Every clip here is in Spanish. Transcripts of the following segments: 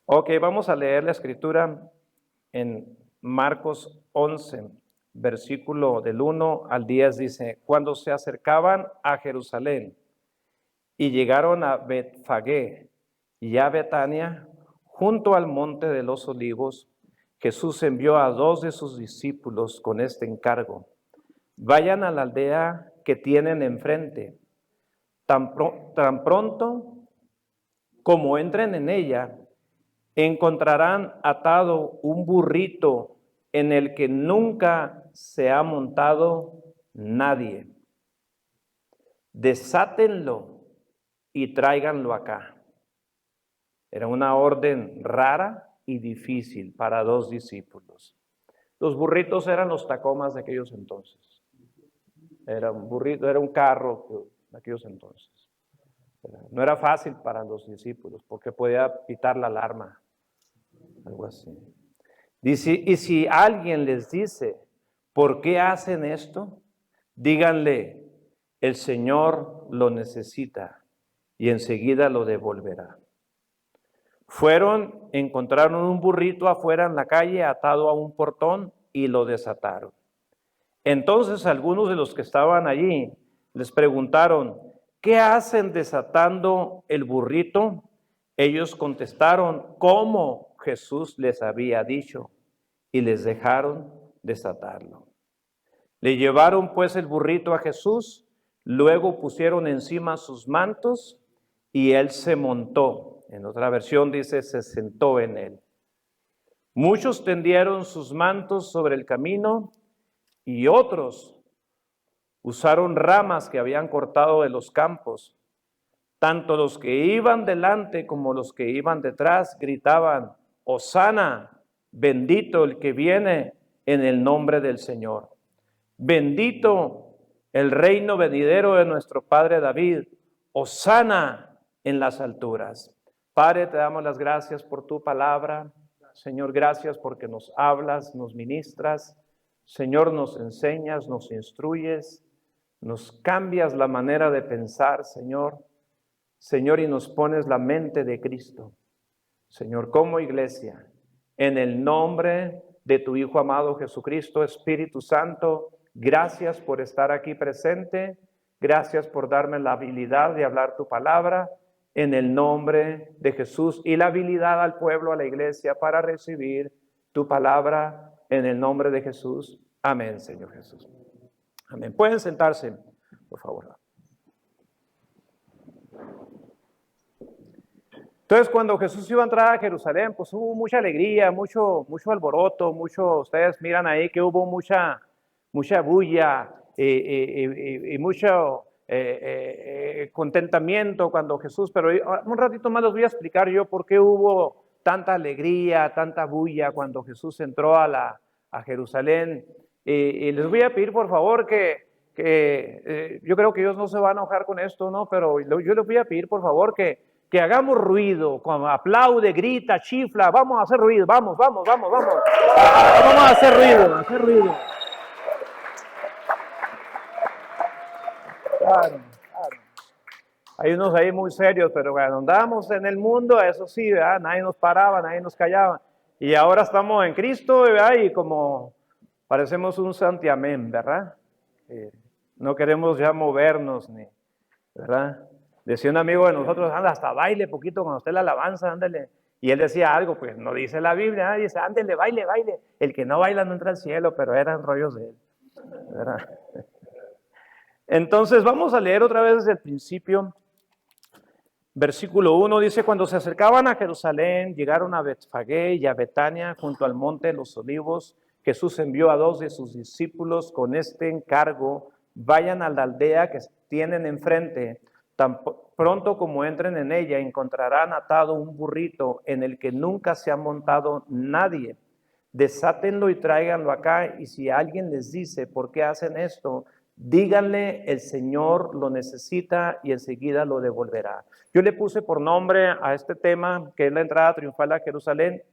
Ok, vamos a leer la escritura en Marcos 11, versículo del 1 al 10. Dice: cuando se acercaban a Jerusalén y llegaron a Betfagé y a Betania, junto al monte de los olivos, Jesús envió a 2 de sus discípulos con este encargo: vayan a la aldea que tienen enfrente. Tan pronto como entren en ella, encontrarán atado un burrito en el que nunca se ha montado nadie. Desátenlo y tráiganlo acá. Era una orden rara y difícil para 2 discípulos. Los burritos eran los tacomas de aquellos entonces. Era un burrito, era un carro de aquellos entonces. No era fácil para los discípulos porque podía pitar la alarma, algo así. Dice: y si alguien les dice, ¿por qué hacen esto? Díganle, el Señor lo necesita y enseguida lo devolverá. Fueron, encontraron un burrito afuera en la calle atado a un portón y lo desataron. Entonces algunos de los que estaban allí les preguntaron: ¿qué hacen desatando el burrito? Ellos contestaron como Jesús les había dicho, y les dejaron desatarlo. Le llevaron pues el burrito a Jesús, luego pusieron encima sus mantos y él se montó. En otra versión dice, se sentó en él. Muchos tendieron sus mantos sobre el camino y otros usaron ramas que habían cortado de los campos. Tanto los que iban delante como los que iban detrás gritaban: Hosana, bendito el que viene en el nombre del Señor. Bendito el reino venidero de nuestro Padre David. Hosana en las alturas. Padre, te damos las gracias por tu palabra. Señor, gracias porque nos hablas, nos ministras. Señor, nos enseñas, nos instruyes, nos cambias la manera de pensar, Señor. Señor, y nos pones la mente de Cristo. Señor, como iglesia, en el nombre de tu Hijo amado Jesucristo, Espíritu Santo, gracias por estar aquí presente, gracias por darme la habilidad de hablar tu palabra, en el nombre de Jesús, y la habilidad al pueblo, a la iglesia, para recibir tu palabra, en el nombre de Jesús. Amén, Señor Jesús. Amén. Pueden sentarse, por favor. Entonces, cuando Jesús iba a entrar a Jerusalén, pues hubo mucha alegría, mucho alboroto, ustedes miran ahí que hubo mucha bulla y mucho contentamiento cuando Jesús, pero un ratito más les voy a explicar yo por qué hubo tanta alegría, tanta bulla cuando Jesús entró a Jerusalén. Y les voy a pedir, por favor, que yo creo que Dios no se va a enojar con esto, ¿no? Pero yo les voy a pedir, por favor, que hagamos ruido, como aplaude, grita, chifla, vamos a hacer ruido, vamos. Vamos a hacer ruido. Claro. Hay unos ahí muy serios, pero cuando andábamos en el mundo, eso sí, ¿verdad? Nadie nos paraba, nadie nos callaba. Y ahora estamos en Cristo, ¿verdad? Y como parecemos un santiamén, ¿verdad? No queremos ya movernos, ¿verdad? Decía un amigo de nosotros, anda, hasta baile poquito cuando esté la alabanza, ándale. Y él decía algo, pues no dice la Biblia, dice, ándale, baile. El que no baila no entra al cielo, pero eran rollos de él, ¿verdad? Entonces vamos a leer otra vez desde el principio. Versículo 1 dice: cuando se acercaban a Jerusalén, llegaron a Betfagé y a Betania, junto al monte de los olivos. Jesús envió a 2 de sus discípulos con este encargo: vayan a la aldea que tienen enfrente. Tan pronto como entren en ella, encontrarán atado un burrito en el que nunca se ha montado nadie. Desátenlo y tráiganlo acá, y si alguien les dice, ¿por qué hacen esto? Díganle, el Señor lo necesita y enseguida lo devolverá. Yo le puse por nombre a este tema, que es la entrada triunfal a Jerusalén,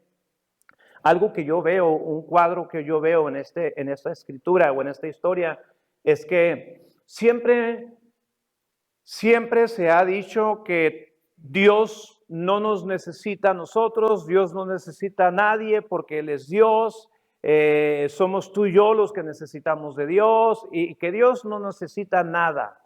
algo que yo veo, un cuadro que yo veo en esta escritura o en esta historia, es que siempre se ha dicho que Dios no nos necesita a nosotros, Dios no necesita a nadie porque Él es Dios. Somos tú y yo los que necesitamos de Dios y que Dios no necesita nada.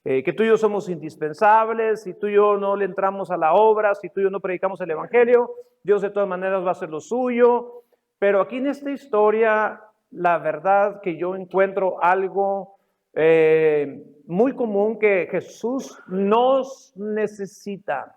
Que tú y yo somos indispensables, si tú y yo no le entramos a la obra, si tú y yo no predicamos el Evangelio, Dios de todas maneras va a hacer lo suyo. Pero aquí en esta historia, la verdad que yo encuentro algo muy común, que Jesús nos necesita.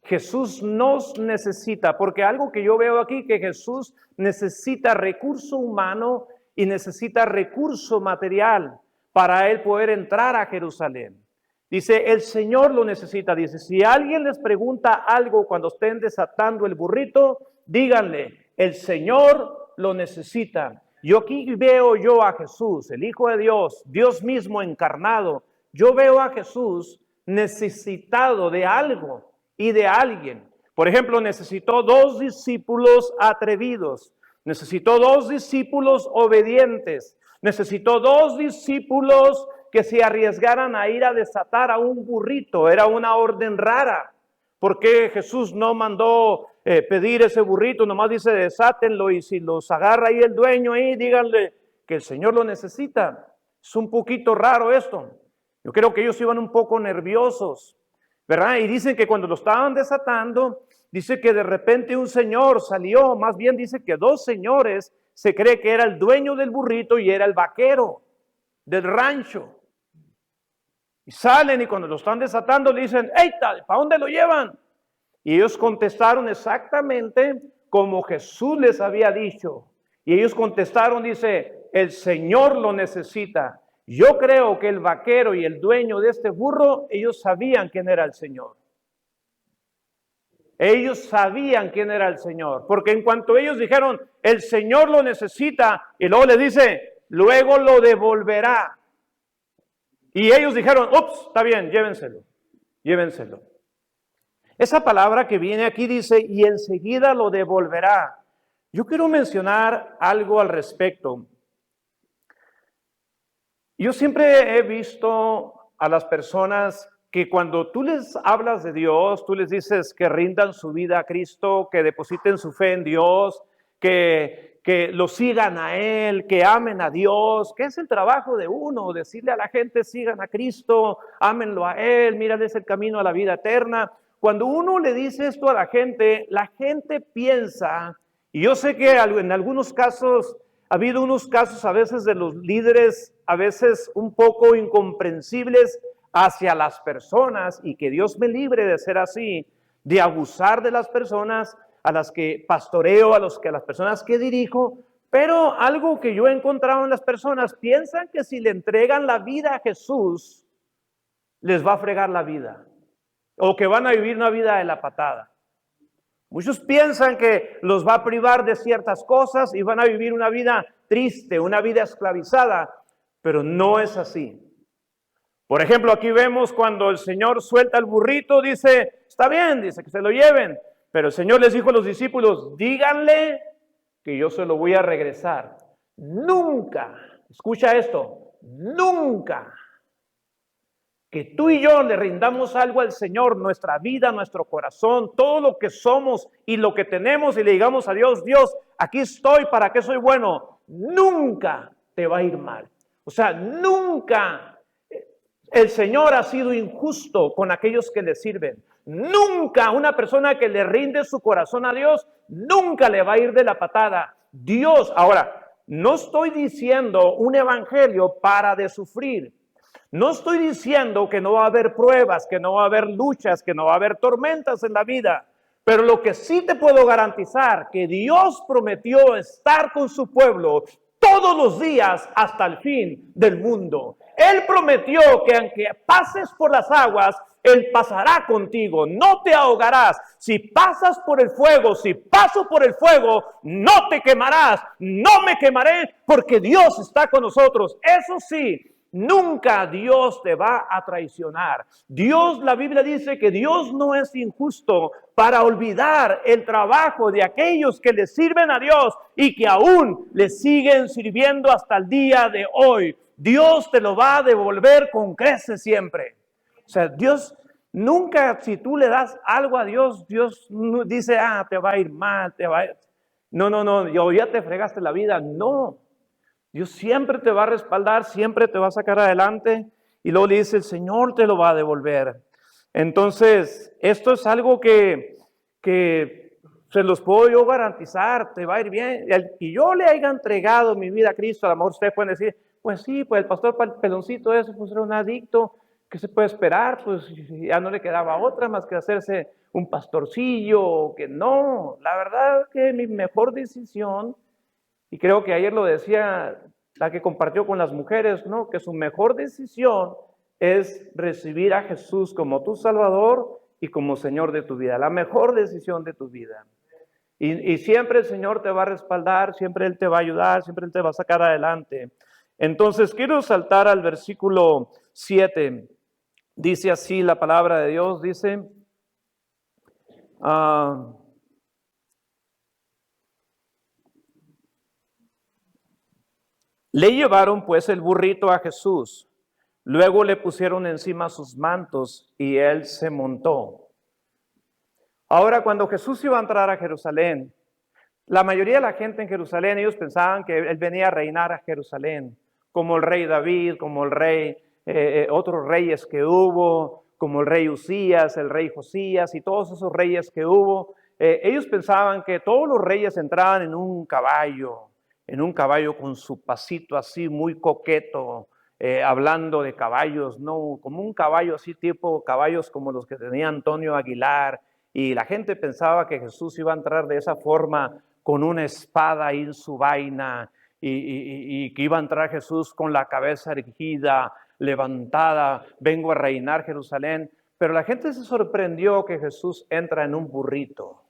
Jesús nos necesita, porque algo que yo veo aquí, que Jesús necesita recurso humano y necesita recurso material para Él poder entrar a Jerusalén. Dice, el Señor lo necesita. Dice, si alguien les pregunta algo cuando estén desatando el burrito, díganle, el Señor lo necesita. Yo aquí veo yo a Jesús, el Hijo de Dios, Dios mismo encarnado. Yo veo a Jesús necesitado de algo y de alguien. Por ejemplo, necesitó 2 discípulos atrevidos, necesitó 2 discípulos obedientes, necesitó 2 discípulos que se arriesgaran a ir a desatar a un burrito. Era una orden rara. ¿Por qué Jesús no mandó pedir ese burrito? Nomás dice desátenlo, y si los agarra ahí el dueño ahí, díganle que el Señor lo necesita. Es un poquito raro esto. Yo creo que ellos iban un poco nerviosos, ¿verdad? Y dicen que cuando lo estaban desatando, dice que de repente un señor salió, más bien dice que 2 señores, se cree que era el dueño del burrito y era el vaquero del rancho. Y salen y cuando lo están desatando le dicen, ¡hey, ¿para dónde lo llevan? Y ellos contestaron exactamente como Jesús les había dicho. Y ellos contestaron, dice, el Señor lo necesita. Yo creo que el vaquero y el dueño de este burro, ellos sabían quién era el Señor. Ellos sabían quién era el Señor, porque en cuanto ellos dijeron, el Señor lo necesita, y luego les dice, luego lo devolverá. Y ellos dijeron, ups, está bien, llévenselo, llévenselo. Esa palabra que viene aquí dice, y enseguida lo devolverá. Yo quiero mencionar algo al respecto. Yo siempre he visto a las personas que cuando tú les hablas de Dios, tú les dices que rindan su vida a Cristo, que depositen su fe en Dios, que lo sigan a Él, que amen a Dios, que es el trabajo de uno, decirle a la gente, sigan a Cristo, ámenlo a Él, mírales el camino a la vida eterna. Cuando uno le dice esto a la gente piensa, y yo sé que en algunos casos, ha habido unos casos a veces de los líderes, a veces un poco incomprensibles hacia las personas, y que Dios me libre de ser así, de abusar de las personas a las que pastoreo, a las personas que dirijo. Pero algo que yo he encontrado en las personas, piensan que si le entregan la vida a Jesús, les va a fregar la vida, o que van a vivir una vida de la patada. Muchos piensan que los va a privar de ciertas cosas y van a vivir una vida triste, una vida esclavizada, pero no es así. Por ejemplo, aquí vemos cuando el Señor suelta el burrito, dice, está bien, dice que se lo lleven, pero el Señor les dijo a los discípulos, díganle que yo se lo voy a regresar. Nunca, escucha esto, nunca que tú y yo le rindamos algo al Señor, nuestra vida, nuestro corazón, todo lo que somos y lo que tenemos, y le digamos a Dios, Dios, aquí estoy, ¿para qué soy bueno? Nunca te va a ir mal. O sea, nunca el Señor ha sido injusto con aquellos que le sirven. Nunca una persona que le rinde su corazón a Dios, nunca le va a ir de la patada. Dios, ahora, no estoy diciendo un evangelio para de sufrir. No estoy diciendo que no va a haber pruebas, que no va a haber luchas, que no va a haber tormentas en la vida. Pero lo que sí te puedo garantizar, que Dios prometió estar con su pueblo todos los días hasta el fin del mundo. Él prometió que aunque pases por las aguas, Él pasará contigo, no te ahogarás. Si pasas por el fuego, si paso por el fuego, no te quemarás, no me quemaré, porque Dios está con nosotros. Eso sí, nunca Dios te va a traicionar. Dios, la Biblia dice que Dios no es injusto para olvidar el trabajo de aquellos que le sirven a Dios y que aún le siguen sirviendo hasta el día de hoy. Dios te lo va a devolver con creces siempre. O sea, Dios Nunca si tú le das algo a Dios, Dios no dice, te va a ir mal, te va a ir... No, ya te fregaste la vida. No, Dios siempre te va a respaldar, siempre te va a sacar adelante. Y luego le dice, el Señor te lo va a devolver. Entonces, esto es algo que se los puedo yo garantizar, te va a ir bien. Y yo le haya entregado mi vida a Cristo, a lo mejor ustedes pueden decir, pues sí, pues el pastor Peloncito ese pues era un adicto, ¿qué se puede esperar? Pues ya no le quedaba otra más que hacerse un pastorcillo, que no. La verdad que mi mejor decisión, y creo que ayer lo decía la que compartió con las mujeres, ¿no? Que su mejor decisión es recibir a Jesús como tu Salvador y como Señor de tu vida. La mejor decisión de tu vida. Y siempre el Señor te va a respaldar, siempre Él te va a ayudar, siempre Él te va a sacar adelante. Entonces quiero saltar al versículo 7. Dice así la palabra de Dios, dice... Le llevaron pues el burrito a Jesús, luego le pusieron encima sus mantos y él se montó. Ahora, cuando Jesús iba a entrar a Jerusalén, la mayoría de la gente en Jerusalén, ellos pensaban que él venía a reinar a Jerusalén, como el rey David, como el rey, otros reyes que hubo, como el rey Usías, el rey Josías y todos esos reyes que hubo. Ellos pensaban que todos los reyes entraban en un caballo con su pasito así muy coqueto, hablando de caballos, no, como un caballo así tipo caballos como los que tenía Antonio Aguilar, y la gente pensaba que Jesús iba a entrar de esa forma con una espada ahí en su vaina, y que iba a entrar Jesús con la cabeza erguida, levantada, vengo a reinar Jerusalén. Pero la gente se sorprendió que Jesús entra en un burrito.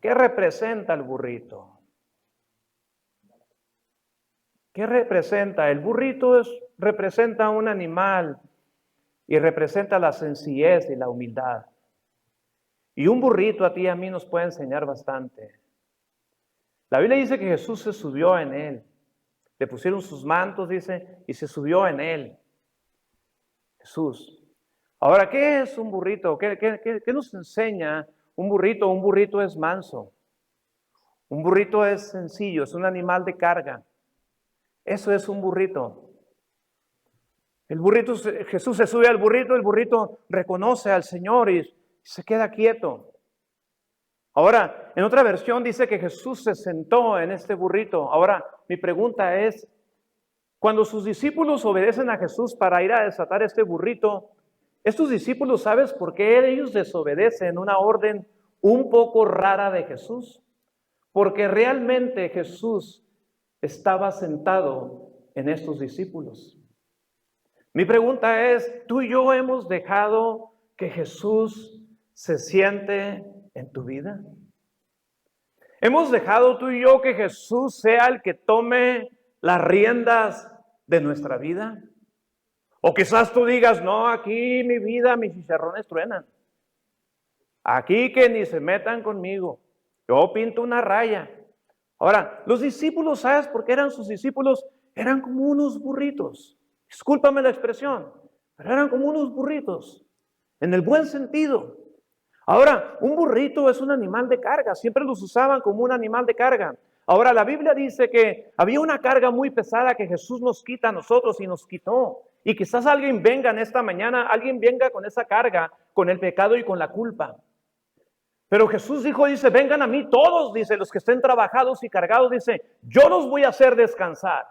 ¿Qué representa el burrito? ¿Qué representa? El burrito representa un animal y representa la sencillez y la humildad. Y un burrito a ti y a mí nos puede enseñar bastante. La Biblia dice que Jesús se subió en él. Le pusieron sus mantos, dice, y se subió en él. Jesús. Ahora, ¿qué es un burrito? ¿Qué nos enseña un burrito? Un burrito es manso. Un burrito es sencillo, es un animal de carga. Eso es un burrito. El burrito, Jesús se sube al burrito, el burrito reconoce al Señor y se queda quieto. Ahora, en otra versión dice que Jesús se sentó en este burrito. Ahora, mi pregunta es, cuando sus discípulos obedecen a Jesús para ir a desatar este burrito, estos discípulos, ¿sabes por qué ellos desobedecen una orden un poco rara de Jesús? Porque realmente Jesús estaba sentado en estos discípulos. Mi pregunta es, ¿tú y yo hemos dejado que Jesús se siente en tu vida? ¿Hemos dejado tú y yo que Jesús sea el que tome las riendas de nuestra vida? O quizás tú digas, no, aquí mi vida, mis chicharrones truenan. Aquí que ni se metan conmigo. Yo pinto una raya. Ahora, los discípulos, ¿sabes por qué eran sus discípulos? Eran como unos burritos. Discúlpame la expresión, pero eran como unos burritos, en el buen sentido. Ahora, un burrito es un animal de carga, siempre los usaban como un animal de carga. Ahora, la Biblia dice que había una carga muy pesada que Jesús nos quita a nosotros y nos quitó. Y quizás alguien venga en esta mañana, alguien venga con esa carga, con el pecado y con la culpa. Pero Jesús dice, vengan a mí todos, dice, los que estén trabajados y cargados, dice, yo los voy a hacer descansar.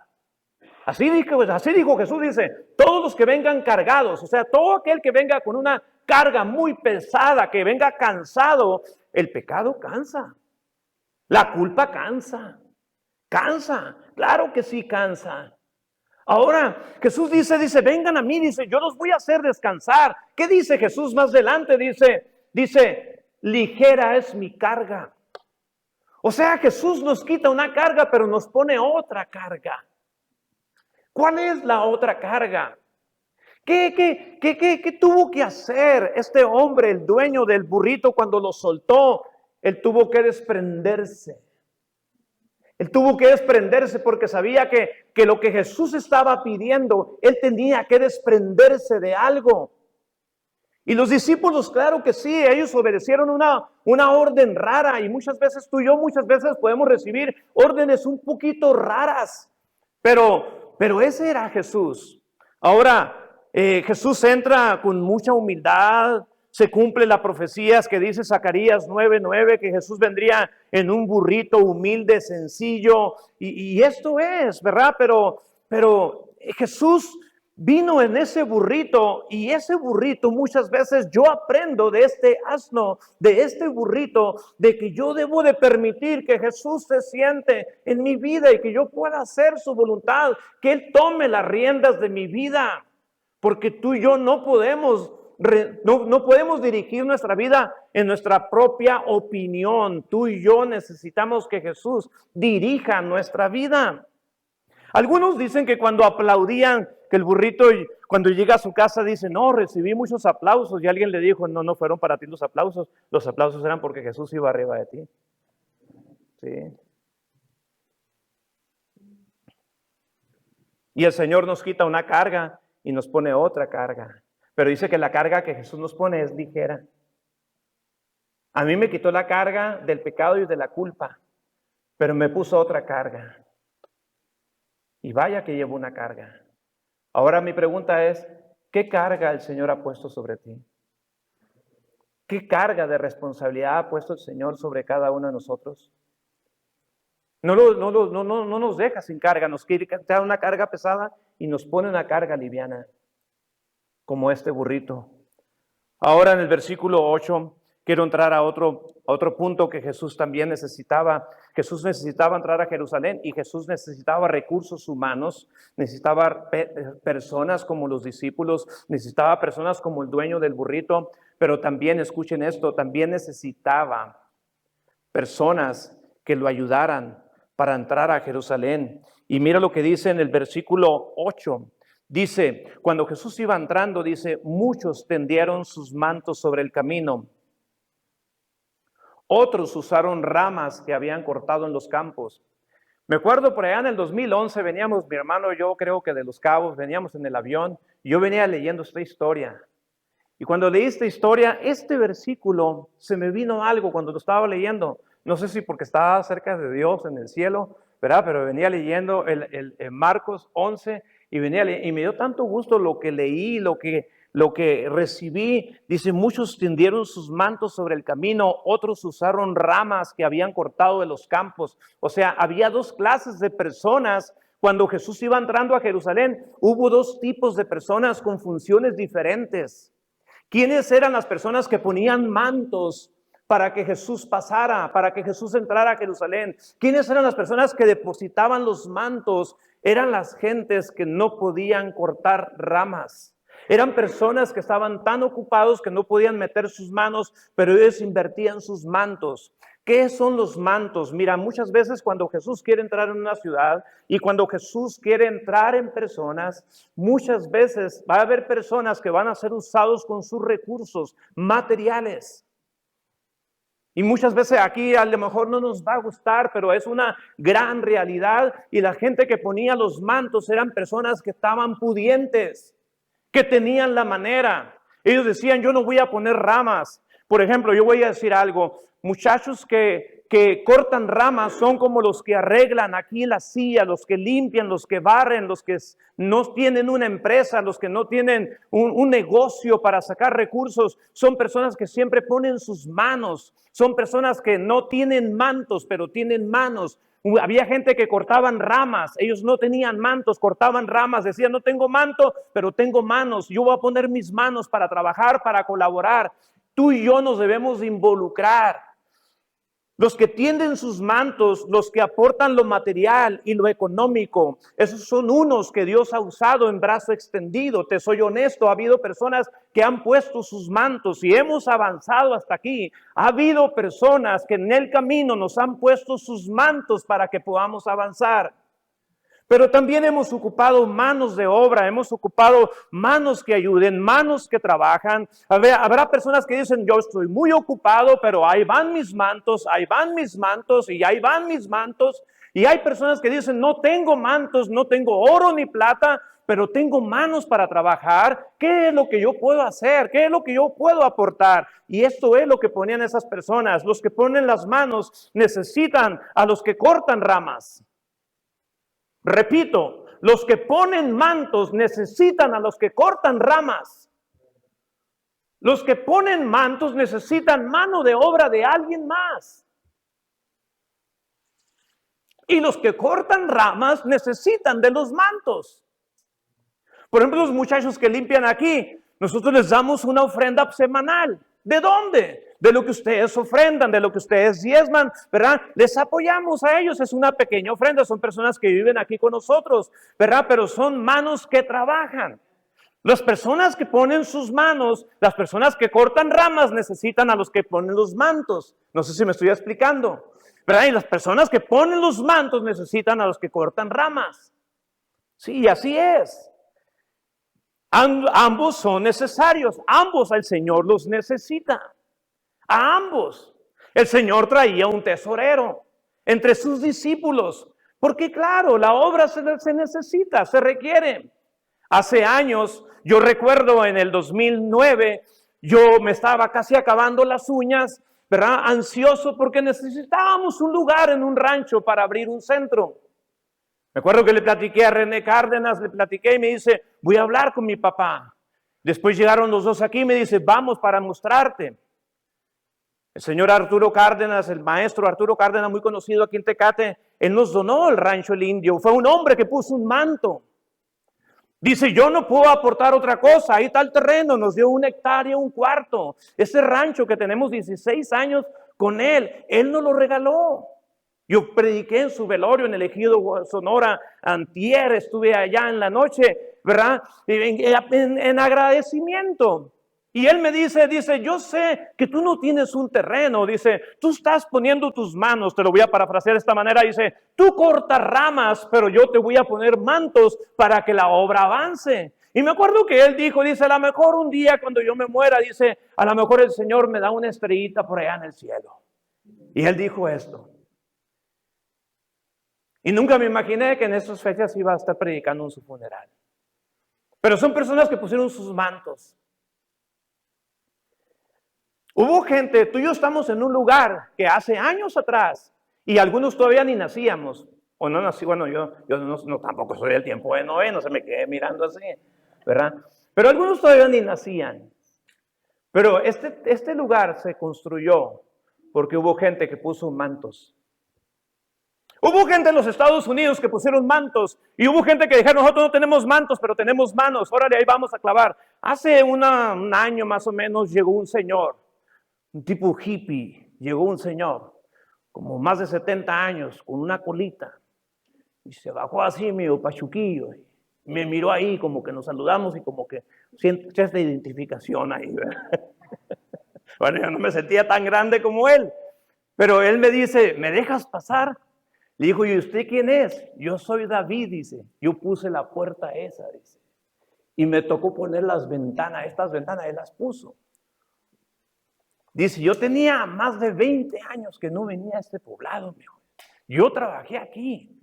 Así dijo Jesús, dice, todos los que vengan cargados, o sea, todo aquel que venga con una carga muy pesada, que venga cansado, el pecado cansa, la culpa cansa, claro que sí cansa. Ahora, Jesús dice, vengan a mí, dice, yo los voy a hacer descansar. ¿Qué dice Jesús más adelante? Dice, ligera es mi carga. O sea, Jesús nos quita una carga, pero nos pone otra carga. ¿Cuál es la otra carga? ¿Qué tuvo que hacer este hombre, el dueño del burrito, cuando lo soltó? Él tuvo que desprenderse. Él tuvo que desprenderse porque sabía que lo que Jesús estaba pidiendo, él tenía que desprenderse de algo. Y los discípulos, claro que sí, ellos obedecieron una orden rara y muchas veces tú y yo, muchas veces podemos recibir órdenes un poquito raras, pero ese era Jesús. Ahora, Jesús entra con mucha humildad, se cumple la profecía que dice Zacarías 9:9, que Jesús vendría en un burrito humilde, sencillo, y esto es, ¿verdad? Pero Jesús vino en ese burrito y ese burrito muchas veces yo aprendo de este asno, de este burrito, de que yo debo de permitir que Jesús se siente en mi vida y que yo pueda hacer su voluntad, que Él tome las riendas de mi vida, porque tú y yo no podemos dirigir nuestra vida en nuestra propia opinión. Tú y yo necesitamos que Jesús dirija nuestra vida. Algunos dicen que cuando aplaudían, que el burrito cuando llega a su casa dice, no, recibí muchos aplausos, y alguien le dijo, no fueron para ti los aplausos eran porque Jesús iba arriba de ti. Sí. Y el Señor nos quita una carga y nos pone otra carga, pero dice que la carga que Jesús nos pone es ligera. A mí me quitó la carga del pecado y de la culpa, pero me puso otra carga. Y vaya que llevo una carga. Ahora mi pregunta es, ¿qué carga el Señor ha puesto sobre ti? ¿Qué carga de responsabilidad ha puesto el Señor sobre cada uno de nosotros? No nos deja sin carga, nos quiere quitar una carga pesada y nos pone una carga liviana, como este burrito. Ahora en el versículo 8, quiero entrar a otro punto que Jesús también necesitaba. Jesús necesitaba entrar a Jerusalén y Jesús necesitaba recursos humanos, necesitaba personas como los discípulos, necesitaba personas como el dueño del burrito, pero también, escuchen esto, también necesitaba personas que lo ayudaran para entrar a Jerusalén. Y mira lo que dice en el versículo 8. Dice, cuando Jesús iba entrando, dice, muchos tendieron sus mantos sobre el camino. Otros usaron ramas que habían cortado en los campos. Me acuerdo por allá en el 2011 veníamos, mi hermano y yo, creo que de Los Cabos, veníamos en el avión y yo venía leyendo esta historia. Y cuando leí esta historia, este versículo, se me vino algo cuando lo estaba leyendo. No sé si porque estaba cerca de Dios en el cielo, ¿verdad? Pero venía leyendo el Marcos 11 y y me dio tanto gusto lo que leí, lo que recibí. Dice, muchos tendieron sus mantos sobre el camino, otros usaron ramas que habían cortado de los campos. O sea, había dos clases de personas. Cuando Jesús iba entrando a Jerusalén, hubo dos tipos de personas con funciones diferentes. ¿Quiénes eran las personas que ponían mantos para que Jesús pasara, para que Jesús entrara a Jerusalén? ¿Quiénes eran las personas que depositaban los mantos? Eran las gentes que no podían cortar ramas. Eran personas que estaban tan ocupados que no podían meter sus manos, pero ellos invertían sus mantos. ¿Qué son los mantos? Mira, muchas veces cuando Jesús quiere entrar en una ciudad y cuando Jesús quiere entrar en personas, muchas veces va a haber personas que van a ser usados con sus recursos materiales. Y muchas veces aquí a lo mejor no nos va a gustar, pero es una gran realidad. Y la gente que ponía los mantos eran personas que estaban pudientes, que tenían la manera. Ellos decían, yo no voy a poner ramas. Por ejemplo, yo voy a decir algo. Muchachos que cortan ramas son como los que arreglan aquí la silla, los que limpian, los que barren, los que no tienen una empresa, los que no tienen un negocio para sacar recursos. Son personas que siempre ponen sus manos. Son personas que no tienen mantos, pero tienen manos. Había gente que cortaban ramas, ellos no tenían mantos, cortaban ramas, decían, no tengo manto, pero tengo manos. Yo voy a poner mis manos para trabajar, para colaborar. Tú y yo nos debemos involucrar. Los que tienden sus mantos, los que aportan lo material y lo económico, esos son unos que Dios ha usado en brazo extendido. Te soy honesto, ha habido personas que han puesto sus mantos y hemos avanzado hasta aquí. Ha habido personas que en el camino nos han puesto sus mantos para que podamos avanzar. Pero también hemos ocupado manos de obra, hemos ocupado manos que ayuden, manos que trabajan. Habrá personas que dicen, yo estoy muy ocupado, pero ahí van mis mantos, ahí van mis mantos y ahí van mis mantos. Y hay personas que dicen, no tengo mantos, no tengo oro ni plata, pero tengo manos para trabajar. ¿Qué es lo que yo puedo hacer? ¿Qué es lo que yo puedo aportar? Y esto es lo que ponían esas personas. Los que ponen las manos necesitan a los que cortan ramas. Repito, los que ponen mantos necesitan a los que cortan ramas. Los que ponen mantos necesitan mano de obra de alguien más. Y los que cortan ramas necesitan de los mantos. Por ejemplo, los muchachos que limpian aquí, nosotros les damos una ofrenda semanal. ¿De dónde? De lo que ustedes ofrendan, de lo que ustedes diezman, ¿verdad? Les apoyamos a ellos, es una pequeña ofrenda, son personas que viven aquí con nosotros, ¿verdad? Pero son manos que trabajan. Las personas que ponen sus manos, las personas que cortan ramas necesitan a los que ponen los mantos. No sé si me estoy explicando, ¿verdad? Y las personas que ponen los mantos necesitan a los que cortan ramas. Sí, así es. Ambos son necesarios, ambos el Señor los necesita. A ambos. El Señor traía un tesorero entre sus discípulos, porque claro, la obra se necesita, se requiere. Hace años, yo recuerdo en el 2009, yo me estaba casi acabando las uñas, ¿verdad? Ansioso porque necesitábamos un lugar en un rancho para abrir un centro. Me acuerdo que le platiqué a René Cárdenas, le platiqué y me dice, voy a hablar con mi papá. Después llegaron los dos aquí y me dice, vamos para mostrarte. El señor Arturo Cárdenas, el maestro Arturo Cárdenas, muy conocido aquí en Tecate, él nos donó el rancho El Indio. Fue un hombre que puso un manto. Dice, yo no puedo aportar otra cosa, ahí está el terreno, nos dio 1 hectárea, 1/4. Ese rancho que tenemos 16 años con él nos lo regaló. Yo prediqué en su velorio en el Ejido Sonora, antier, estuve allá en la noche, ¿verdad? En agradecimiento. Y él me dice, yo sé que tú no tienes un terreno, dice, tú estás poniendo tus manos, te lo voy a parafrasear de esta manera, dice, tú cortas ramas, pero yo te voy a poner mantos para que la obra avance. Y me acuerdo que él dijo, dice, a lo mejor un día cuando yo me muera, dice, a lo mejor el Señor me da una estrellita por allá en el cielo. Y él dijo esto. Y nunca me imaginé que en esas fechas iba a estar predicando en su funeral. Pero son personas que pusieron sus mantos. Hubo gente, tú y yo estamos en un lugar que hace años atrás, y algunos todavía ni nacíamos, o no nací, bueno, yo no tampoco soy del tiempo de Noé, no se me quede mirando así, ¿verdad? Pero algunos todavía ni nacían. Pero este lugar se construyó porque hubo gente que puso mantos. Hubo gente en los Estados Unidos que pusieron mantos, y hubo gente que dijeron, nosotros no tenemos mantos, pero tenemos manos, órale, ahí vamos a clavar. Hace un año más o menos llegó un señor, un tipo hippie, llegó un señor, como más de 70 años, con una colita, y se bajó así medio pachuquillo, y me miró ahí como que nos saludamos y como que siento esta identificación ahí, ¿verdad? Bueno, yo no me sentía tan grande como él, pero él me dice, ¿me dejas pasar? Le dijo, ¿y usted quién es? Yo soy David, dice, yo puse la puerta esa, dice, y me tocó poner las ventanas, estas ventanas, él las puso. Dice, yo tenía más de 20 años que no venía a este poblado, mijo. Yo trabajé aquí.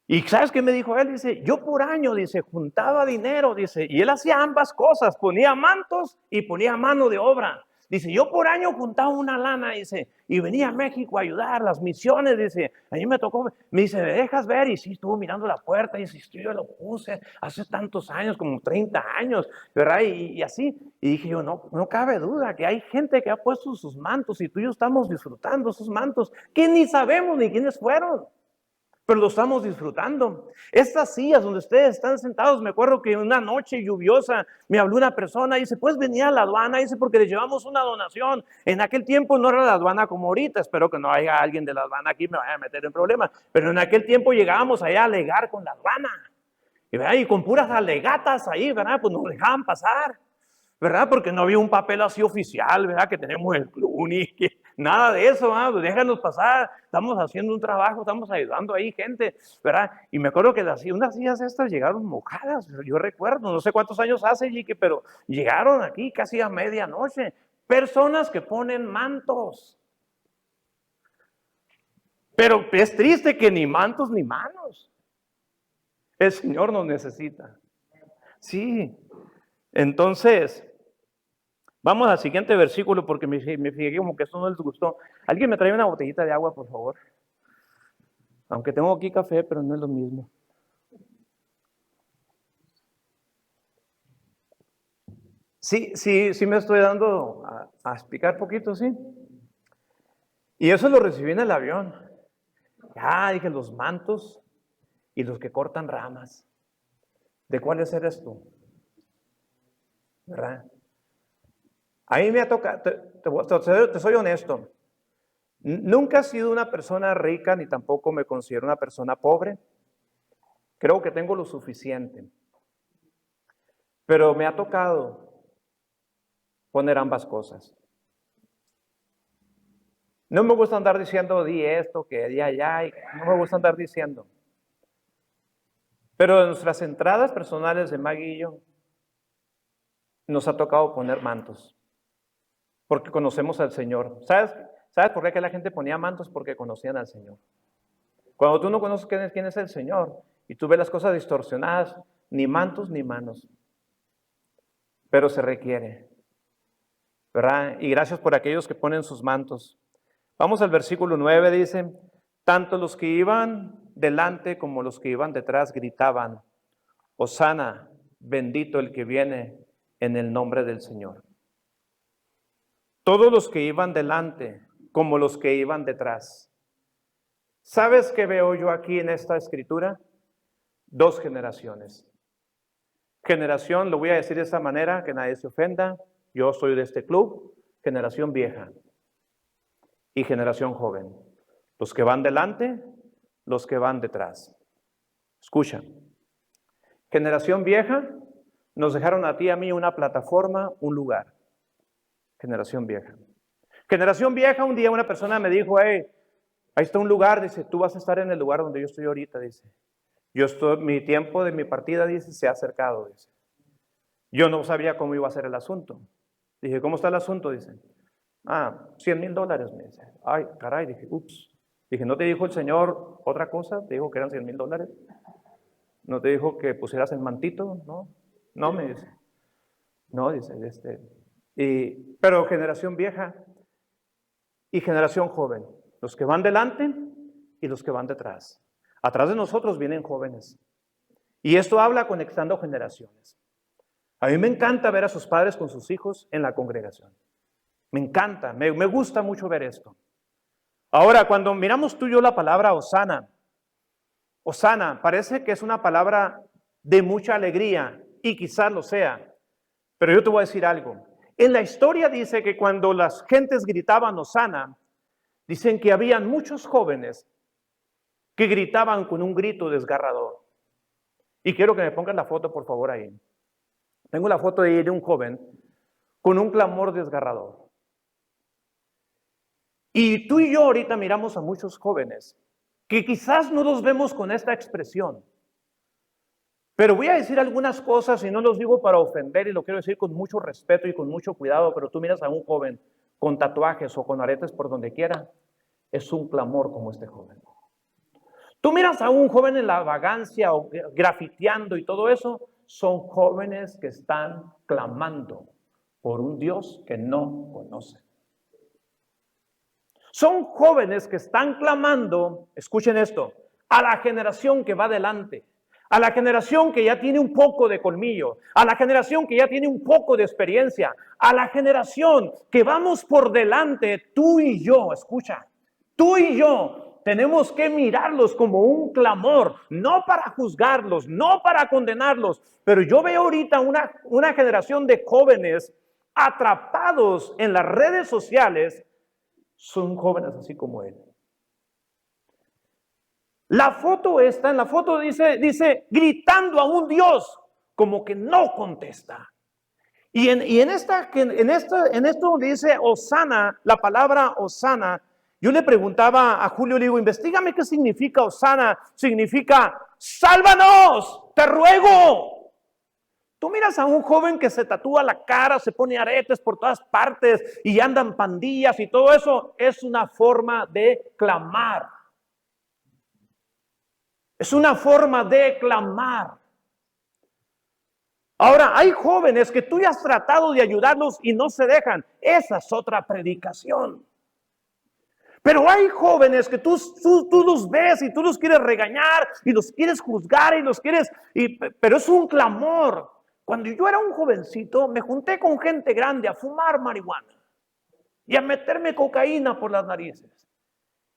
Y ¿sabes qué me dijo él? Dice, yo por año, dice, juntaba dinero, dice, y él hacía ambas cosas, ponía mantos y ponía mano de obra. Dice, yo por año juntaba una lana, dice, y venía a México a ayudar, las misiones, dice, a mí me tocó, me dice, ¿me dejas ver? Y sí, estuvo mirando la puerta, y dice, yo lo puse hace tantos años, como 30 años, ¿verdad? Y así, y dije yo, no cabe duda que hay gente que ha puesto sus mantos, y tú y yo estamos disfrutando esos mantos, que ni sabemos ni quiénes fueron. Pero lo estamos disfrutando. Estas sillas donde ustedes están sentados, me acuerdo que una noche lluviosa me habló una persona y dice, pues venía a la aduana, dice, porque le llevamos una donación. En aquel tiempo no era la aduana como ahorita, espero que no haya alguien de la aduana aquí me vaya a meter en problemas, pero en aquel tiempo llegábamos allá a alegar con la aduana. Y con puras alegatas ahí, ¿verdad? Pues nos dejaban pasar, ¿verdad? Porque no había un papel así oficial, ¿verdad? Que tenemos el CLUNY, nada de eso, ¿verdad? Pues déjanos pasar, estamos haciendo un trabajo, estamos ayudando ahí gente, ¿verdad? Y me acuerdo que unas sillas estas llegaron mojadas, yo recuerdo, no sé cuántos años hace, Jique, pero llegaron aquí casi a medianoche, personas que ponen mantos. Pero es triste que ni mantos ni manos. El Señor nos necesita. Sí. Entonces, vamos al siguiente versículo porque me fijé como que eso no les gustó. ¿Alguien me trae una botellita de agua, por favor? Aunque tengo aquí café, pero no es lo mismo. Sí me estoy dando a explicar poquito, ¿sí? Y eso lo recibí en el avión. Dije, los mantos y los que cortan ramas. ¿De cuáles eres tú? ¿Verdad? A mí me ha tocado, te soy honesto, nunca he sido una persona rica ni tampoco me considero una persona pobre. Creo que tengo lo suficiente. Pero me ha tocado poner ambas cosas. No me gusta andar diciendo, di esto, que di allá, y no me gusta andar diciendo. Pero en nuestras entradas personales de Maggie y yo, nos ha tocado poner mantos, porque conocemos al Señor. ¿Sabes por qué que la gente ponía mantos? Porque conocían al Señor. Cuando tú no conoces quién es el Señor, y tú ves las cosas distorsionadas, ni mantos ni manos. Pero se requiere, ¿verdad? Y gracias por aquellos que ponen sus mantos. Vamos al versículo 9, dice, tanto los que iban delante como los que iban detrás gritaban, Hosana, bendito el que viene en el nombre del Señor. Todos los que iban delante como los que iban detrás. ¿Sabes qué veo yo aquí en esta escritura? Dos generaciones. Generación, lo voy a decir de esta manera, que nadie se ofenda, yo soy de este club, generación vieja y generación joven. Los que van delante, los que van detrás. Escucha, generación vieja, nos dejaron a ti y a mí una plataforma, un lugar. Generación vieja. Generación vieja, un día una persona me dijo, ahí está un lugar, dice, tú vas a estar en el lugar donde yo estoy ahorita, dice. Mi tiempo de mi partida, dice, se ha acercado, dice. Yo no sabía cómo iba a ser el asunto. Dije, ¿cómo está el asunto? Dice, $100,000, me dice. Ay, caray, dije, ups. Dije, ¿no te dijo el Señor otra cosa? ¿Te dijo que eran $100,000? ¿No te dijo que pusieras el mantito? No, me dice. No, dice, pero generación vieja y generación joven. Los que van delante y los que van detrás. Atrás de nosotros vienen jóvenes. Y esto habla conectando generaciones. A mí me encanta ver a sus padres con sus hijos en la congregación. Me encanta, me gusta mucho ver esto. Ahora, cuando miramos tú y yo la palabra Hosana, parece que es una palabra de mucha alegría, y quizás lo sea, pero yo te voy a decir algo. En la historia dice que cuando las gentes gritaban Hosana, dicen que habían muchos jóvenes que gritaban con un grito desgarrador. Y quiero que me pongan la foto, por favor, ahí. Tengo la foto de un joven con un clamor desgarrador. Y tú y yo ahorita miramos a muchos jóvenes que quizás no los vemos con esta expresión. Pero voy a decir algunas cosas y no los digo para ofender y lo quiero decir con mucho respeto y con mucho cuidado, pero tú miras a un joven con tatuajes o con aretes por donde quiera, es un clamor como este joven. Tú miras a un joven en la vagancia o grafiteando y todo eso, son jóvenes que están clamando por un Dios que no conocen. Son jóvenes que están clamando, escuchen esto, a la generación que va adelante, a la generación que ya tiene un poco de colmillo, a la generación que ya tiene un poco de experiencia, a la generación que vamos por delante, tú y yo, escucha, tú y yo tenemos que mirarlos como un clamor, no para juzgarlos, no para condenarlos, pero yo veo ahorita una generación de jóvenes atrapados en las redes sociales. Son jóvenes así como él. En la foto dice gritando a un Dios como que no contesta. Y en esto donde dice Hosana, la palabra Hosana, yo le preguntaba a Julio, le digo, investígame qué significa Hosana. Significa, sálvanos, te ruego. Tú miras a un joven que se tatúa la cara, se pone aretes por todas partes y andan pandillas y todo eso, es una forma de clamar. Es una forma de clamar. Ahora, hay jóvenes que tú ya has tratado de ayudarlos y no se dejan. Esa es otra predicación. Pero hay jóvenes que tú los ves y tú los quieres regañar y los quieres juzgar y los quieres, pero es un clamor. Cuando yo era un jovencito, me junté con gente grande a fumar marihuana y a meterme cocaína por las narices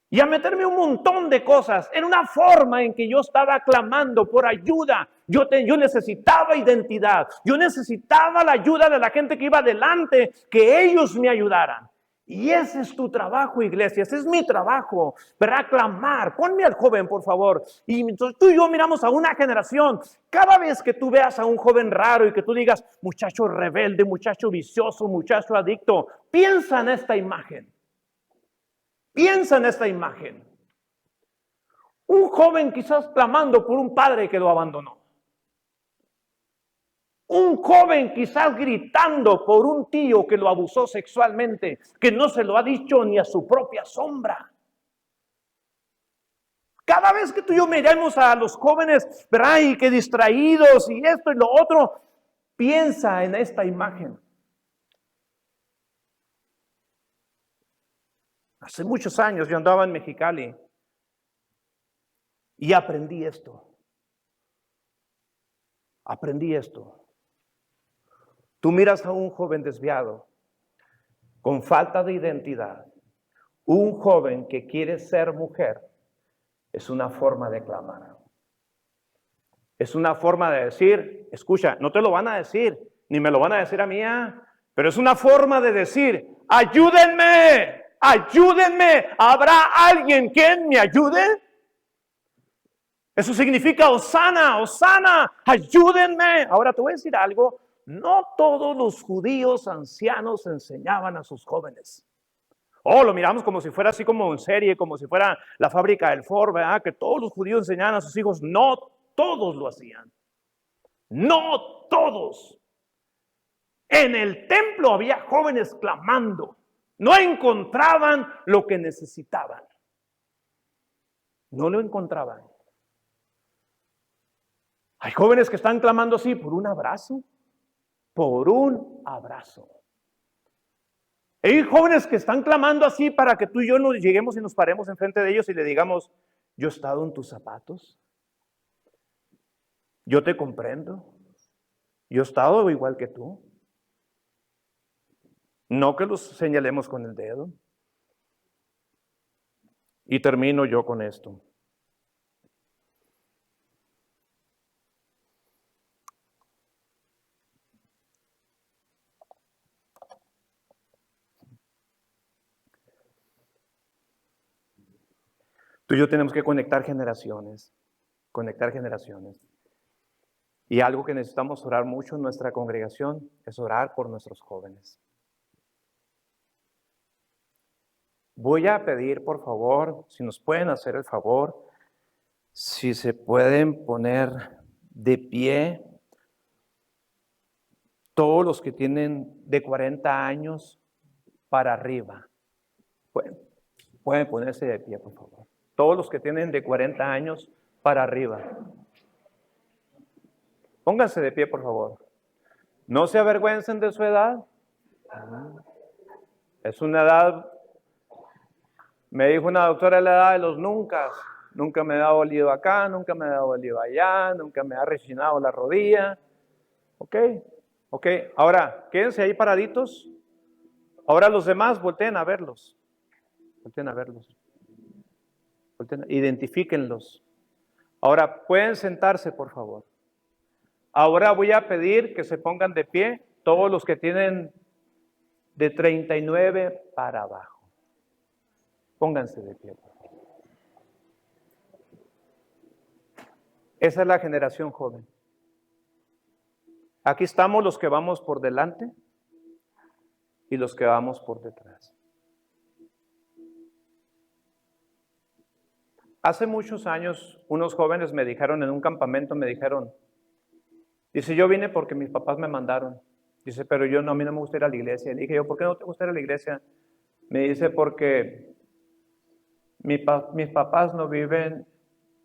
y a meterme un montón de cosas. Era una forma en que yo estaba clamando por ayuda. Yo necesitaba identidad. Yo necesitaba la ayuda de la gente que iba adelante, que ellos me ayudaran. Y ese es tu trabajo, iglesia. Ese es mi trabajo, ¿verdad? Clamar. Ponme al joven, por favor. Y entonces tú y yo miramos a una generación. Cada vez que tú veas a un joven raro y que tú digas, muchacho rebelde, muchacho vicioso, muchacho adicto, piensa en esta imagen. Piensa en esta imagen. Un joven quizás clamando por un padre que lo abandonó. Un joven quizás gritando por un tío que lo abusó sexualmente, que no se lo ha dicho ni a su propia sombra. Cada vez que tú y yo miremos a los jóvenes, ¿verdad? Y que distraídos y esto y lo otro, piensa en esta imagen. Hace muchos años yo andaba en Mexicali y aprendí esto. Aprendí esto. Tú miras a un joven desviado, con falta de identidad, un joven que quiere ser mujer, es una forma de clamar. Es una forma de decir, escucha, no te lo van a decir, ni me lo van a decir a mí, pero es una forma de decir, ayúdenme, ayúdenme, ¿habrá alguien quien me ayude? Eso significa Hosana, Hosana, ayúdenme. Ahora te voy a decir algo. No todos los judíos ancianos enseñaban a sus jóvenes. Lo miramos como si fuera así como en serie, como si fuera la fábrica del Ford, ¿verdad? Que todos los judíos enseñaban a sus hijos. No todos lo hacían. No todos. En el templo había jóvenes clamando. No encontraban lo que necesitaban. No lo encontraban. Hay jóvenes que están clamando así por un abrazo. Por un abrazo. Hay jóvenes que están clamando así para que tú y yo nos lleguemos y nos paremos enfrente de ellos y le digamos, yo he estado en tus zapatos. Yo te comprendo. Yo he estado igual que tú. No que los señalemos con el dedo. Y termino yo con esto. Tú y yo tenemos que conectar generaciones. Conectar generaciones. Y algo que necesitamos orar mucho en nuestra congregación es orar por nuestros jóvenes. Voy a pedir, por favor, si nos pueden hacer el favor, si se pueden poner de pie todos los que tienen de 40 años para arriba. Pueden ponerse de pie, por favor. Todos los que tienen de 40 años para arriba. Pónganse de pie, por favor. No se avergüencen de su edad. Es una edad, me dijo una doctora, la edad de los nunca. Nunca me ha dolido acá, nunca me ha dolido allá, nunca me ha rechinado la rodilla. Ok. Ahora, quédense ahí paraditos. Ahora los demás volteen a verlos. Volteen a verlos. Identifíquenlos. Ahora, pueden sentarse, por favor. Ahora voy a pedir que se pongan de pie todos los que tienen de 39 para abajo. Pónganse de pie, por favor. Esa es la generación joven. Aquí estamos los que vamos por delante y los que vamos por detrás. Hace muchos años, unos jóvenes me dijeron en un campamento, dice, yo vine porque mis papás me mandaron. Dice, pero a mí no me gusta ir a la iglesia. Le dije yo, ¿por qué no te gusta ir a la iglesia? Me dice, porque mis papás no viven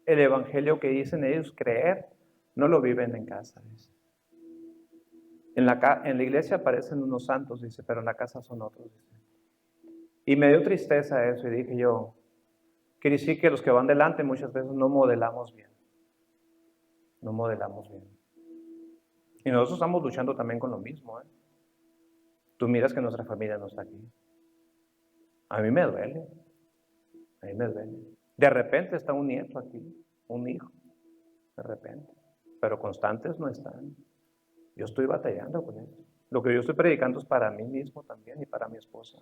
el evangelio que dicen ellos creer, no lo viven en casa, dice. En la iglesia aparecen unos santos, dice, pero en la casa son otros, dice. Y me dio tristeza eso y dije yo, quiere decir que los que van delante muchas veces no modelamos bien. No modelamos bien. Y nosotros estamos luchando también con lo mismo, ¿eh? Tú miras que nuestra familia no está aquí. A mí me duele. A mí me duele. De repente está un nieto aquí, un hijo. De repente. Pero constantes no están. Yo estoy batallando con eso. Lo que yo estoy predicando es para mí mismo también y para mi esposa.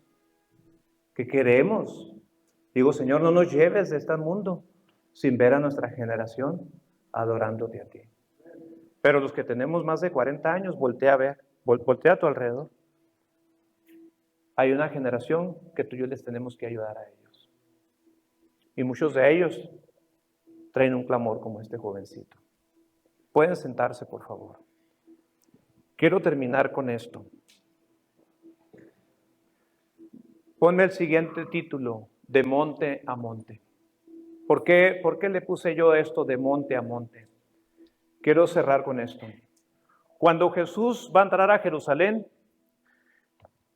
¿Qué queremos? Digo, Señor, no nos lleves de este mundo sin ver a nuestra generación adorándote a ti. Pero los que tenemos más de 40 años, voltea a ver, voltea a tu alrededor. Hay una generación que tú y yo les tenemos que ayudar a ellos. Y muchos de ellos traen un clamor como este jovencito. Pueden sentarse, por favor. Quiero terminar con esto. Ponme el siguiente título, de monte a monte. ¿Por qué le puse yo esto de monte a monte? Quiero cerrar con esto. Cuando Jesús va a entrar a Jerusalén,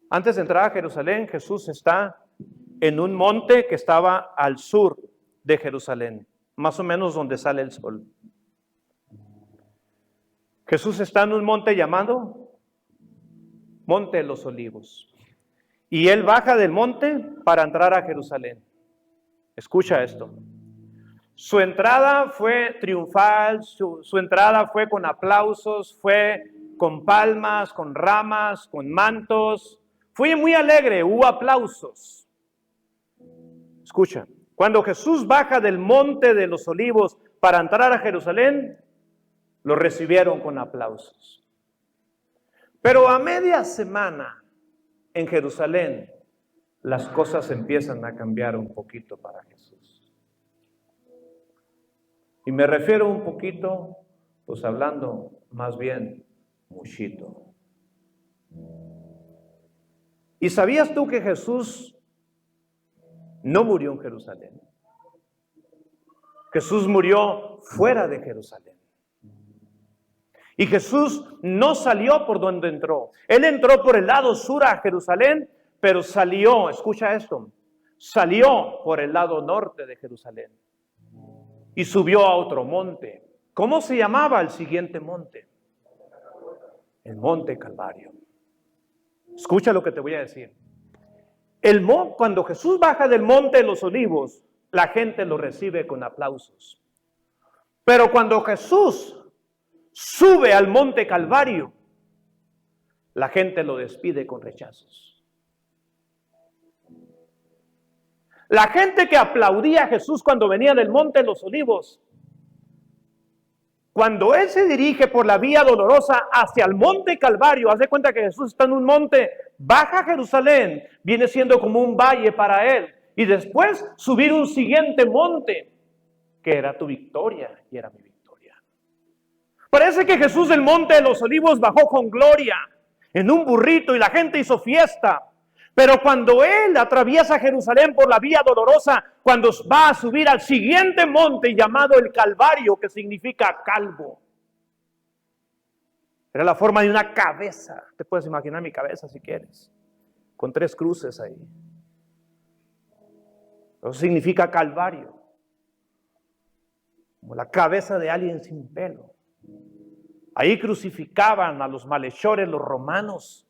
antes de entrar a Jerusalén, Jesús está en un monte que estaba al sur de Jerusalén, más o menos donde sale el sol. Jesús está en un monte llamado Monte de los Olivos. Y él baja del monte para entrar a Jerusalén. Escucha esto. Su entrada fue triunfal, su entrada fue con aplausos, fue con palmas, con ramas, con mantos. Fue muy alegre, hubo aplausos. Escucha, cuando Jesús baja del monte de los Olivos para entrar a Jerusalén, lo recibieron con aplausos. Pero a media semana en Jerusalén, las cosas empiezan a cambiar un poquito para Jesús. Y me refiero un poquito, pues hablando más bien, muchito. ¿Y sabías tú que Jesús no murió en Jerusalén? Jesús murió fuera de Jerusalén. Y Jesús no salió por donde entró. Él entró por el lado sur a Jerusalén, pero salió, escucha esto, salió por el lado norte de Jerusalén y subió a otro monte. ¿Cómo se llamaba el siguiente monte? El Monte Calvario. Escucha lo que te voy a decir. Cuando Jesús baja del Monte de los Olivos, la gente lo recibe con aplausos. Pero cuando Jesús sube al Monte Calvario, la gente lo despide con rechazos. La gente que aplaudía a Jesús cuando venía del Monte de los Olivos, cuando él se dirige por la vía dolorosa hacia el Monte Calvario, haz de cuenta que Jesús está en un monte, baja a Jerusalén, viene siendo como un valle para él, y después subir un siguiente monte, que era tu victoria y era mi victoria. Parece que Jesús del Monte de los Olivos bajó con gloria en un burrito y la gente hizo fiesta. Pero cuando él atraviesa Jerusalén por la vía dolorosa, cuando va a subir al siguiente monte llamado el Calvario, que significa calvo. Era la forma de una cabeza. Te puedes imaginar mi cabeza si quieres, con 3 cruces ahí. Eso significa Calvario. Como la cabeza de alguien sin pelo. Ahí crucificaban a los malhechores, los romanos.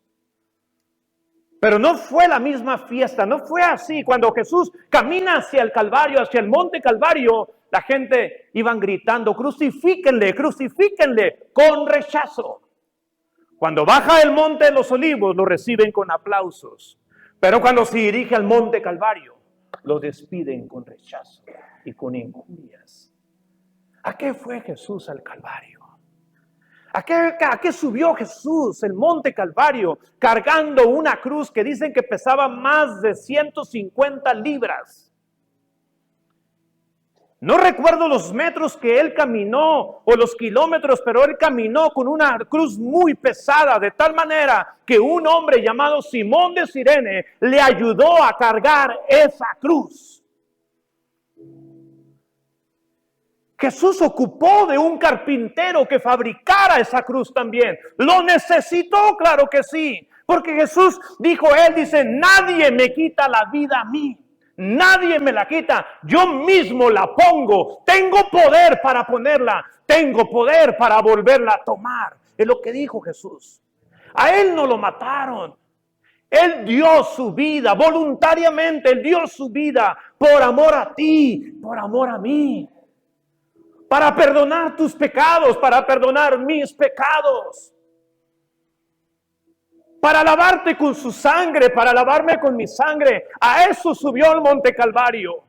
Pero no fue la misma fiesta, no fue así. Cuando Jesús camina hacia el Calvario, hacia el Monte Calvario, la gente iban gritando, crucifíquenle, crucifíquenle, con rechazo. Cuando baja del Monte de los Olivos, lo reciben con aplausos. Pero cuando se dirige al Monte Calvario, lo despiden con rechazo y con injurias. ¿A qué fue Jesús al Calvario? ¿A qué subió Jesús el Monte Calvario cargando una cruz que dicen que pesaba más de 150 libras? No recuerdo los metros que él caminó o los kilómetros, pero él caminó con una cruz muy pesada, de tal manera que un hombre llamado Simón de Cirene le ayudó a cargar esa cruz. Jesús ocupó de un carpintero que fabricara esa cruz también. ¿Lo necesitó? Claro que sí. Porque Jesús dijo, Él dice, nadie me quita la vida a mí. Nadie me la quita. Yo mismo la pongo. Tengo poder para ponerla. Tengo poder para volverla a tomar. Es lo que dijo Jesús. A Él no lo mataron. Él dio su vida voluntariamente. Él dio su vida por amor a ti, por amor a mí. Para perdonar tus pecados, para perdonar mis pecados. Para lavarte con su sangre, para lavarme con mi sangre. A eso subió al monte Calvario.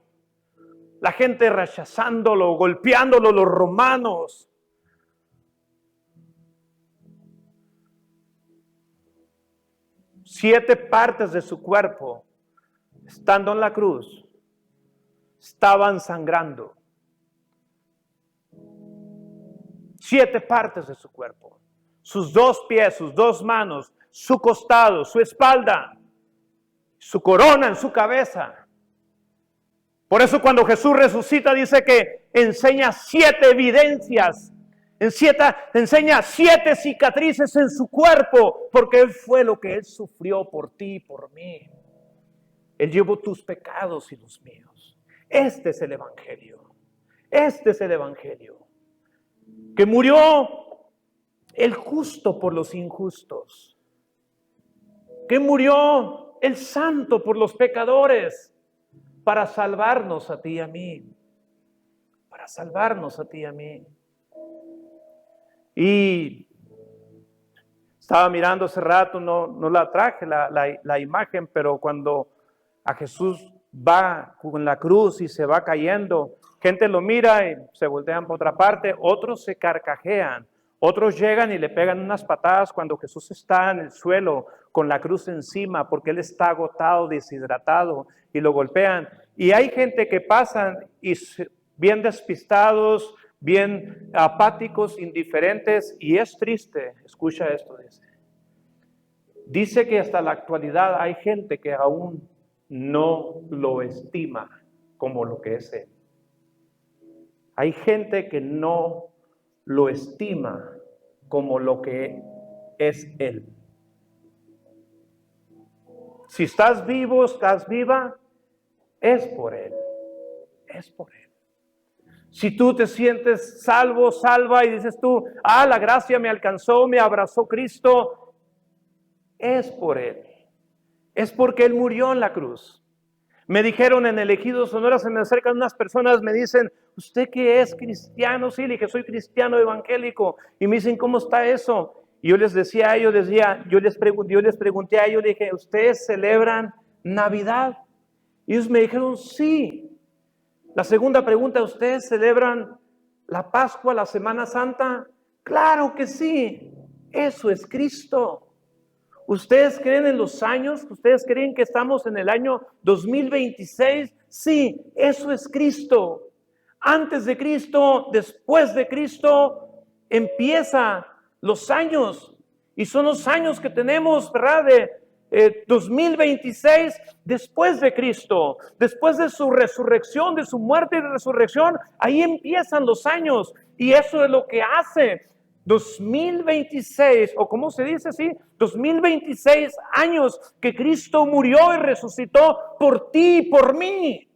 La gente rechazándolo, golpeándolo, los romanos. Siete partes de su cuerpo, estando en la cruz, estaban sangrando. 7 partes de su cuerpo. Sus 2 pies, sus 2 manos, su costado, su espalda, su corona en su cabeza. Por eso cuando Jesús resucita dice que enseña 7 evidencias, enseña 7 cicatrices en su cuerpo, porque Él fue lo que Él sufrió por ti y por mí. Él llevó tus pecados y los míos. Este es el Evangelio. Este es el Evangelio. Que murió el justo por los injustos. Que murió el santo por los pecadores. Para salvarnos a ti y a mí. Para salvarnos a ti y a mí. Y estaba mirando hace rato, no la traje la imagen, pero cuando a Jesús va con la cruz y se va cayendo, gente lo mira y se voltean por otra parte, otros se carcajean, otros llegan y le pegan unas patadas cuando Jesús está en el suelo con la cruz encima porque Él está agotado, deshidratado, y lo golpean. Y hay gente que pasan y bien despistados, bien apáticos, indiferentes, y es triste. Escucha esto, dice que hasta la actualidad hay gente que aún no lo estima como lo que es Él. Hay gente que no lo estima como lo que es Él. Si estás vivo, estás viva, es por Él. Es por Él. Si tú te sientes salvo, salva, y dices tú, la gracia me alcanzó, me abrazó Cristo, es por Él. Es porque Él murió en la cruz. Me dijeron en el Ejido Sonora, se me acercan unas personas, me dicen, ¿usted qué es cristiano? Sí, le dije, soy cristiano evangélico. Y me dicen, ¿cómo está eso? Y yo les decía a ellos, yo les pregunté a ellos, le dije, ¿ustedes celebran Navidad? Y ellos me dijeron, sí. La segunda pregunta, ¿ustedes celebran la Pascua, la Semana Santa? Claro que sí, eso es Cristo. ¿Ustedes creen en los años? ¿Ustedes creen que estamos en el año 2026? Sí, eso es Cristo. Antes de Cristo, después de Cristo, empieza los años. Y son los años que tenemos, ¿verdad? De 2026 después de Cristo. Después de su resurrección, de su muerte y resurrección, ahí empiezan los años. Y eso es lo que hace 2026, o como se dice así, 2026 años que Cristo murió y resucitó por ti y por mí.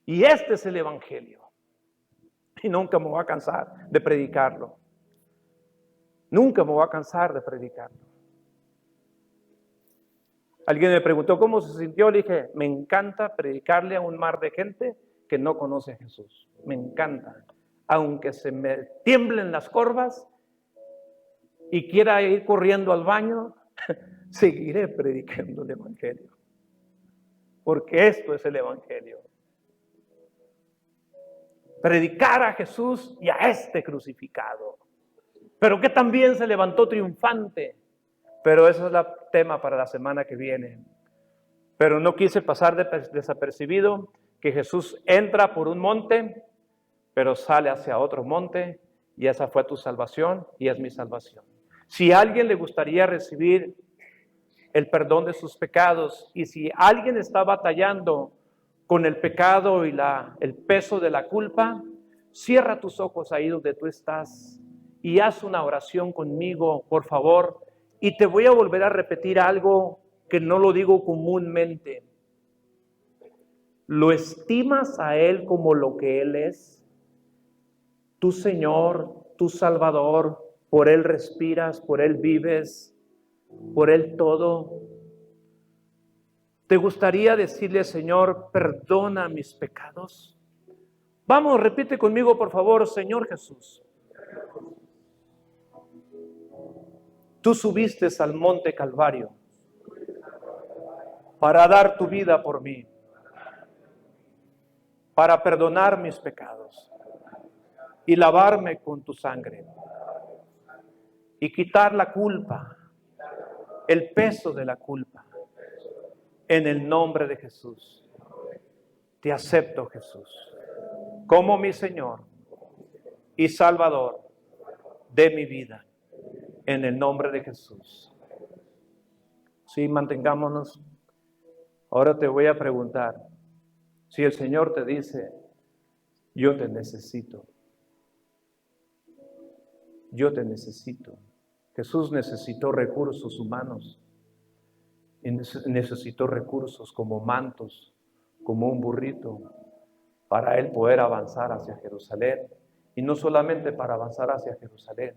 Y este es el Evangelio. Y nunca me voy a cansar de predicarlo. Nunca me voy a cansar de predicarlo. Alguien me preguntó cómo se sintió. Le dije, me encanta predicarle a un mar de gente que no conoce a Jesús. Me encanta. Aunque se me tiemblen las corvas y quiera ir corriendo al baño, seguiré predicando el Evangelio. Porque esto es el Evangelio. Predicar a Jesús y a este crucificado. Pero que también se levantó triunfante. Pero eso es el tema para la semana que viene. Pero no quise pasar desapercibido que Jesús entra por un monte, pero sale hacia otro monte, y esa fue tu salvación y es mi salvación. Si a alguien le gustaría recibir el perdón de sus pecados, y si alguien está batallando con el pecado y el peso de la culpa, Cierra tus ojos ahí donde tú estás y haz una oración conmigo, por favor. Y te voy a volver a repetir algo que no lo digo comúnmente. ¿Lo estimas a Él como lo que Él es? Tu Señor, tu Salvador, por Él respiras, por Él vives, por Él todo. ¿Te gustaría decirle, Señor, perdona mis pecados? Vamos, repite conmigo, por favor, Señor Jesús. Tú subiste al monte Calvario para dar tu vida por mí, para perdonar mis pecados y lavarme con tu sangre y quitar la culpa, el peso de la culpa. En el nombre de Jesús, te acepto, Jesús, como mi Señor y Salvador de mi vida. En el nombre de Jesús. Sí, mantengámonos. Ahora te voy a preguntar, si el Señor te dice, yo te necesito. Yo te necesito. Jesús necesitó recursos humanos. Y necesitó recursos como mantos, como un burrito, para Él poder avanzar hacia Jerusalén. Y no solamente para avanzar hacia Jerusalén,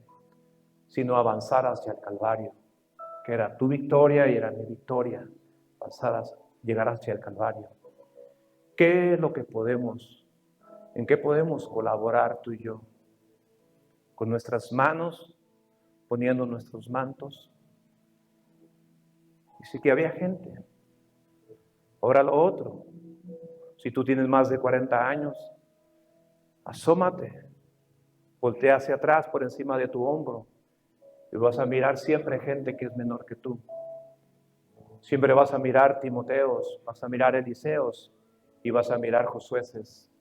sino avanzar hacia el Calvario, que era tu victoria y era mi victoria, llegar hacia el Calvario. ¿Qué es lo que en qué podemos colaborar tú y yo? Con nuestras manos, poniendo nuestros mantos. Dice que había gente. Ahora lo otro, si tú tienes más de 40 años, asómate, voltea hacia atrás por encima de tu hombro y vas a mirar siempre gente que es menor que tú. Siempre vas a mirar Timoteos, vas a mirar Eliseos y vas a mirar Josueces.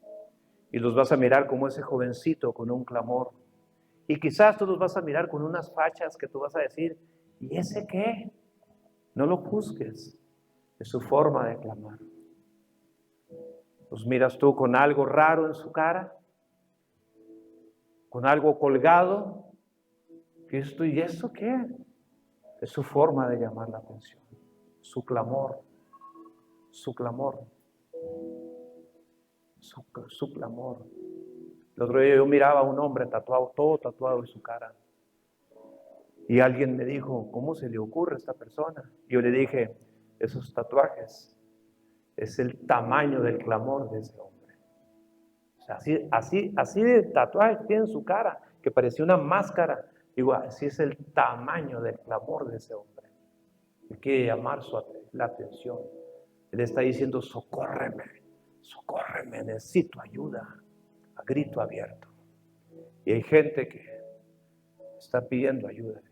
Y los vas a mirar como ese jovencito con un clamor. Y quizás tú los vas a mirar con unas fachas que tú vas a decir, ¿y ese qué? No lo juzgues, es su forma de clamar. Los miras tú con algo raro en su cara, con algo colgado. ¿Qué es esto? ¿Y eso qué? Es su forma de llamar la atención, su clamor, su clamor, su clamor. El otro día yo miraba a un hombre tatuado, todo tatuado en su cara. Y alguien me dijo, ¿cómo se le ocurre a esta persona? Y yo le dije, esos tatuajes es el tamaño del clamor de ese hombre. O sea, así de tatuajes tiene en su cara, que parecía una máscara. Digo, así es el tamaño del clamor de ese hombre. Él quiere llamar la atención. Él está diciendo, socórreme, necesito ayuda, a grito abierto. Y hay gente que está pidiendo ayuda.